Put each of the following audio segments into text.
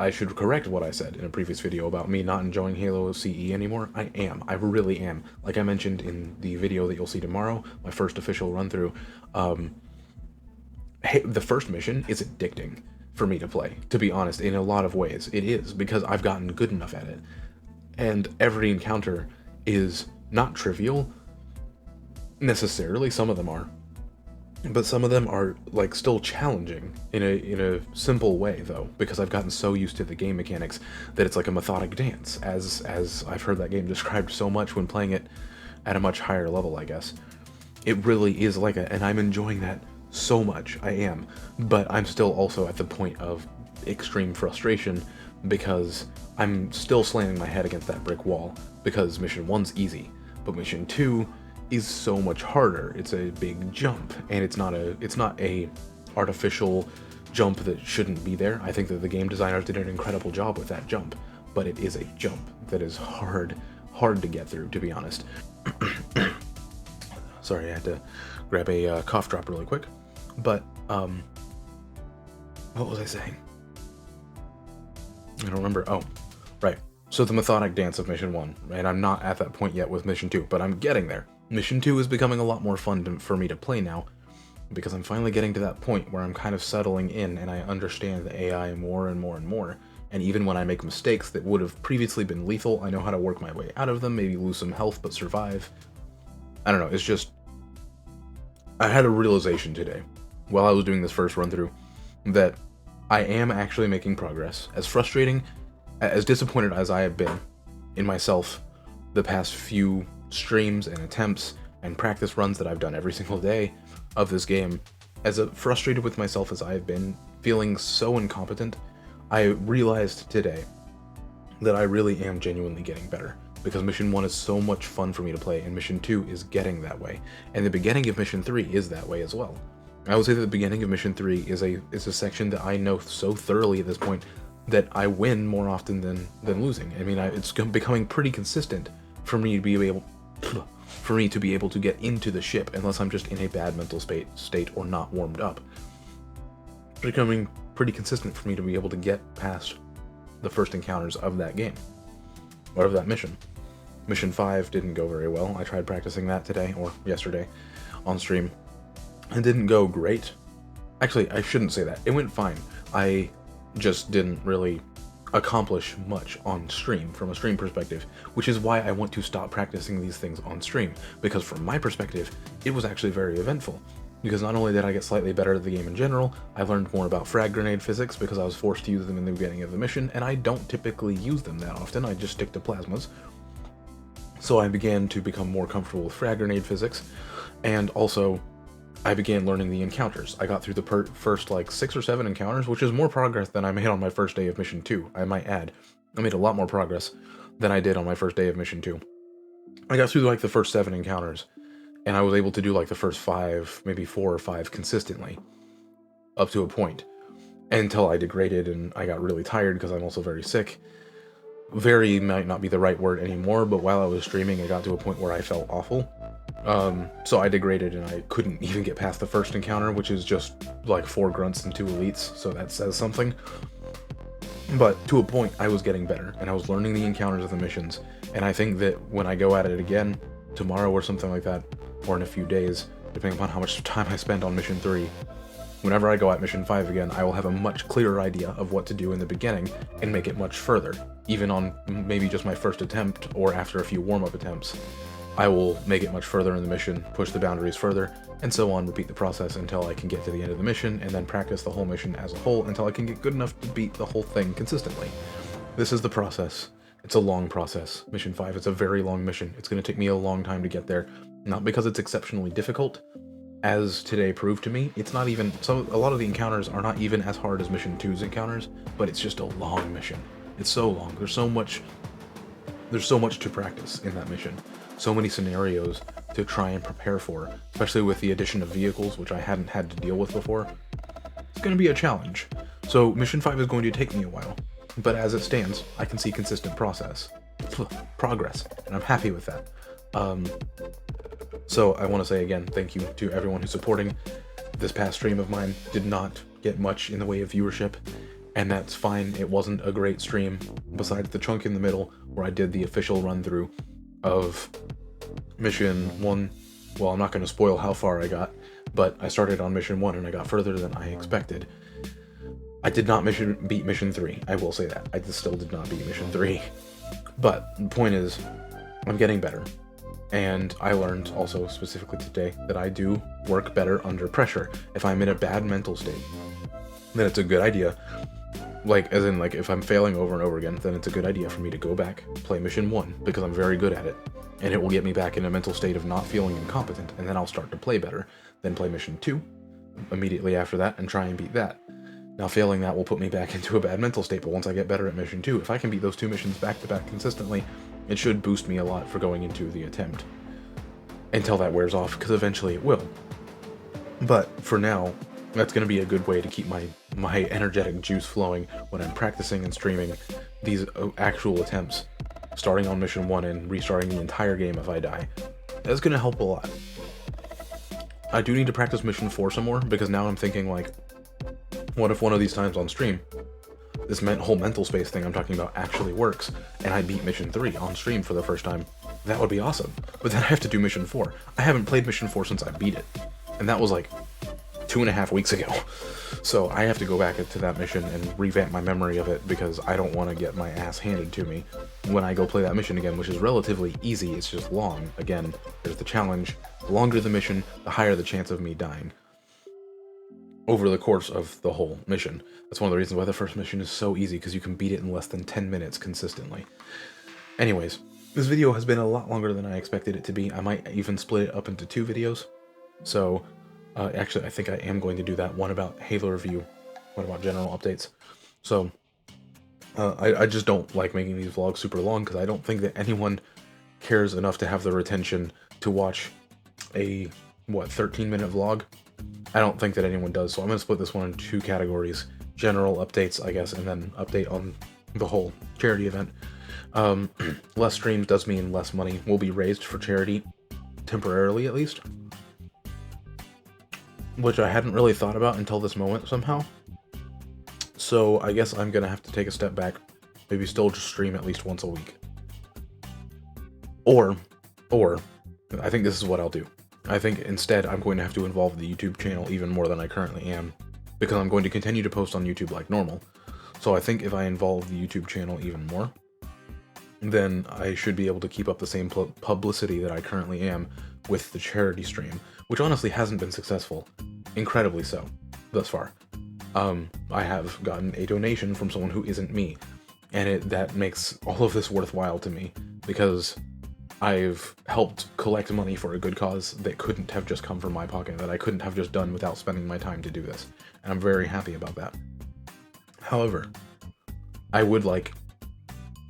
I should correct what I said in a previous video about me not enjoying Halo CE anymore. I am. I really am. Like I mentioned in the video that you'll see tomorrow, my first official run-through, the first mission is addicting for me to play, to be honest. In a lot of ways it is, because I've gotten good enough at it, and every encounter is not trivial necessarily. Some of them are, but some of them are like still challenging in a simple way, though, because I've gotten so used to the game mechanics that it's like a methodic dance, as I've heard that game described so much when playing it at a much higher level, I guess. It really is like and I'm enjoying that so much. I am, but I'm still also at the point of extreme frustration because I'm still slamming my head against that brick wall, because mission 1's easy, but mission 2 is so much harder. It's a big jump, and it's not a artificial jump that shouldn't be there. I think that the game designers did an incredible job with that jump, but it is a jump that is hard to get through, to be honest. Sorry, I had to grab a cough drop really quick. But what was I saying? I don't remember. Oh, right. So the methodic dance of mission 1, and I'm not at that point yet with mission 2, but I'm getting there. Mission 2 is becoming a lot more fun for me to play now, because I'm finally getting to that point where I'm kind of settling in and I understand the AI more and more and more. And even when I make mistakes that would have previously been lethal, I know how to work my way out of them, maybe lose some health but survive. I don't know, it's just... I had a realization today, while I was doing this first run-through, that I am actually making progress. As frustrating, as disappointed as I have been in myself the past few streams and attempts and practice runs that I've done every single day of this game, as frustrated with myself as I have been, feeling so incompetent, I realized today that I really am genuinely getting better, because mission 1 is so much fun for me to play, and mission 2 is getting that way, and the beginning of mission 3 is that way as well. I would say that the beginning of mission 3 is a section that I know so thoroughly at this point that I win more often than losing. I mean, it's becoming pretty consistent for me to be able to get into the ship, unless I'm just in a bad mental state or not warmed up. It's becoming pretty consistent for me to be able to get past the first encounters of that game, or of that mission. Mission 5 didn't go very well. I tried practicing that today, or yesterday, on stream. It didn't go great. Actually, I shouldn't say that. It went fine. I just didn't really accomplish much on stream, from a stream perspective, which is why I want to stop practicing these things on stream, because from my perspective, it was actually very eventful. Because not only did I get slightly better at the game in general, I learned more about frag grenade physics because I was forced to use them in the beginning of the mission, and I don't typically use them that often. I just stick to plasmas. So I began to become more comfortable with frag grenade physics, and also I began learning the encounters. I got through the first like 6 or 7 encounters, which is more progress than I made on my first day of mission 2, I might add. I made a lot more progress than I did on my first day of mission 2. I got through like the first 7 encounters, and I was able to do like the first 5, maybe 4 or 5 consistently, up to a point, until I degraded and I got really tired because I'm also very sick. Very might not be the right word anymore, but while I was streaming, it got to a point where I felt awful. So I degraded and I couldn't even get past the first encounter, which is just like 4 grunts and 2 elites, so that says something. But to a point, I was getting better, and I was learning the encounters of the missions, and I think that when I go at it again, tomorrow or something like that, or in a few days, depending upon how much time I spend on mission 3, whenever I go at mission 5 again, I will have a much clearer idea of what to do in the beginning, and make it much further, even on maybe just my first attempt, or after a few warm-up attempts. I will make it much further in the mission, push the boundaries further, and so on, repeat the process until I can get to the end of the mission, and then practice the whole mission as a whole until I can get good enough to beat the whole thing consistently. This is the process. It's a long process. Mission 5 is a very long mission. It's going to take me a long time to get there, not because it's exceptionally difficult. As today proved to me, it's not even... a lot of the encounters are not even as hard as Mission 2's encounters, but it's just a long mission. It's so long. There's so much to practice in that mission. So many scenarios to try and prepare for, especially with the addition of vehicles, which I hadn't had to deal with before. It's going to be a challenge. So Mission 5 is going to take me a while, but as it stands, I can see consistent progress, and I'm happy with that. So I want to say again, thank you to everyone who's supporting. This past stream of mine did not get much in the way of viewership, and that's fine. It wasn't a great stream, besides the chunk in the middle where I did the official run-through of Mission 1. Well, I'm not going to spoil how far I got, but I started on Mission 1 and I got further than I expected. I did not beat Mission 3, I will say that. I still did not beat Mission 3. But the point is, I'm getting better. And I learned also specifically today that I do work better under pressure. If I'm in a bad mental state, then it's a good idea. Like, as in, like, if I'm failing over and over again, then it's a good idea for me to go back, play Mission 1, because I'm very good at it. And it will get me back in a mental state of not feeling incompetent, and then I'll start to play better. Then play Mission 2 immediately after that, and try and beat that. Now, failing that will put me back into a bad mental state, but once I get better at Mission 2, if I can beat those 2 missions back-to-back consistently, it should boost me a lot for going into the attempt. Until that wears off, because eventually it will. But, for now, that's going to be a good way to keep my energetic juice flowing when I'm practicing and streaming these actual attempts, starting on Mission 1 and restarting the entire game if I die. That's going to help a lot. I do need to practice Mission 4 some more, because now I'm thinking, like, what if one of these times on stream, this whole mental space thing I'm talking about actually works, and I beat Mission 3 on stream for the first time? That would be awesome. But then I have to do Mission 4. I haven't played Mission 4 since I beat it, and that was like 2.5 weeks ago. So I have to go back to that mission and revamp my memory of it, because I don't want to get my ass handed to me when I go play that mission again, which is relatively easy. It's just long. Again, there's the challenge. The longer the mission, the higher the chance of me dying over the course of the whole mission. That's one of the reasons why the first mission is so easy, because you can beat it in less than 10 minutes consistently. Anyways, this video has been a lot longer than I expected it to be. I might even split it up into 2 videos. So, actually, I think I am going to do that. One about Halo review, one about general updates. So, I just don't like making these vlogs super long, because I don't think that anyone cares enough to have the retention to watch a, 13-minute vlog? I don't think that anyone does, so I'm going to split this one into 2 categories. General updates, I guess, and then update on the whole charity event. Less streams does mean less money will be raised for charity, temporarily at least. Which I hadn't really thought about until this moment somehow. So I guess I'm going to have to take a step back, maybe still just stream at least once a week. Or, I think this is what I'll do. I think instead I'm going to have to involve the YouTube channel even more than I currently am, because I'm going to continue to post on YouTube like normal. So I think if I involve the YouTube channel even more, then I should be able to keep up the same publicity that I currently am with the charity stream, which honestly hasn't been successful, incredibly so, thus far. I have gotten a donation from someone who isn't me, and that makes all of this worthwhile to me, because I've helped collect money for a good cause that couldn't have just come from my pocket, that I couldn't have just done without spending my time to do this, and I'm very happy about that. However, I would like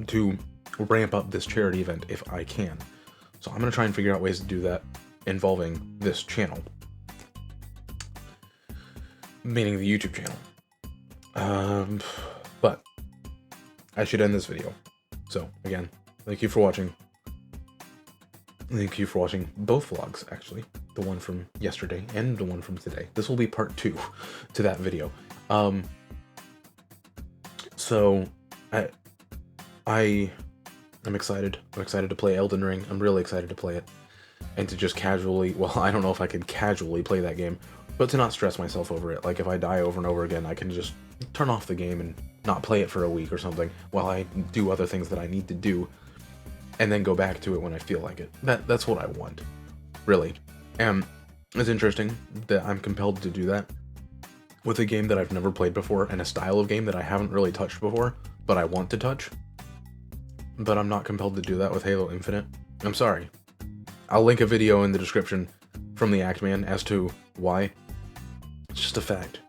to ramp up this charity event if I can, so I'm going to try and figure out ways to do that involving this channel, meaning the YouTube channel. But I should end this video. So again, thank you for watching. Thank you for watching both vlogs, actually. The one from yesterday and the one from today. This will be part 2 to that video. So I'm excited. I'm excited to play Elden Ring. I'm really excited to play it. And to just casually, well, I don't know if I could casually play that game, but to not stress myself over it. Like, if I die over and over again, I can just turn off the game and not play it for a week or something while I do other things that I need to do, and then go back to it when I feel like it. That's what I want, really. And it's interesting that I'm compelled to do that with a game that I've never played before, and a style of game that I haven't really touched before, but I want to touch. But I'm not compelled to do that with Halo Infinite. I'm sorry. I'll link a video in the description from the Actman as to why. It's just a fact.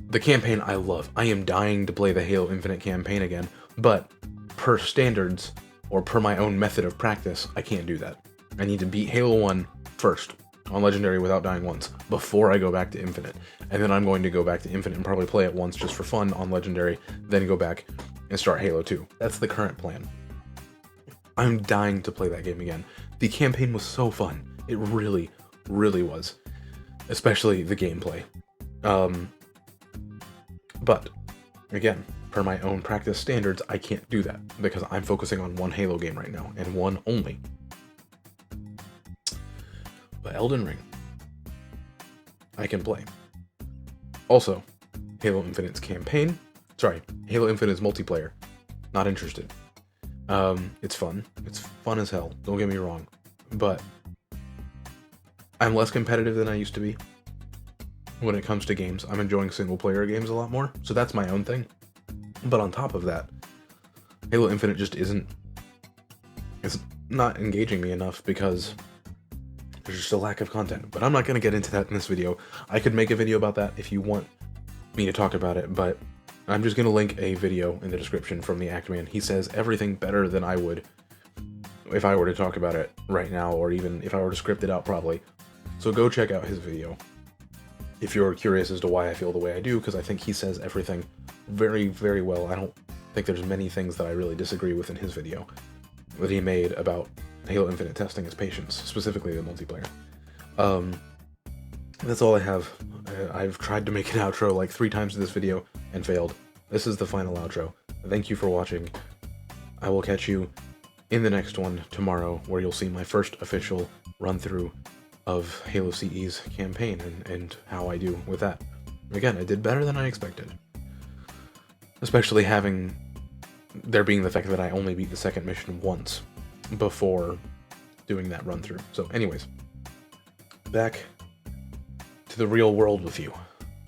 The campaign I love. I am dying to play the Halo Infinite campaign again, but per standards, or per my own method of practice, I can't do that. I need to beat Halo 1 first, on Legendary without dying once, before I go back to Infinite. And then I'm going to go back to Infinite and probably play it once just for fun on Legendary, then go back and start Halo 2. That's the current plan. I'm dying to play that game again. The campaign was so fun. It really, really was. Especially the gameplay. But Again, per my own practice standards, I can't do that because I'm focusing on one Halo game right now, and one only. But Elden Ring, I can play. Also, Halo Infinite's campaign, Halo Infinite's multiplayer, not interested. It's fun. It's fun as hell, don't get me wrong. But I'm less competitive than I used to be. When it comes to games, I'm enjoying single-player games a lot more, so that's my own thing. But on top of that, Halo Infinite just it's not engaging me enough because there's just a lack of content. But I'm not going to get into that in this video. I could make a video about that if you want me to talk about it, but I'm just going to link a video in the description from the Act Man. He says everything better than I would if I were to talk about it right now, or even if I were to script it out probably. So go check out his video if you're curious as to why I feel the way I do, because I think he says everything very, very well. I don't think there's many things that I really disagree with in his video that he made about Halo Infinite testing his patience, specifically the multiplayer. That's all I have. I've tried to make an outro like 3 times in this video and failed. This is the final outro. Thank you for watching. I will catch you in the next one tomorrow, where you'll see my first official run-through of Halo CE's campaign and how I do with that. Again, I did better than I expected. Especially having there being the fact that I only beat the second mission once before doing that run-through. So anyways, back to the real world with you.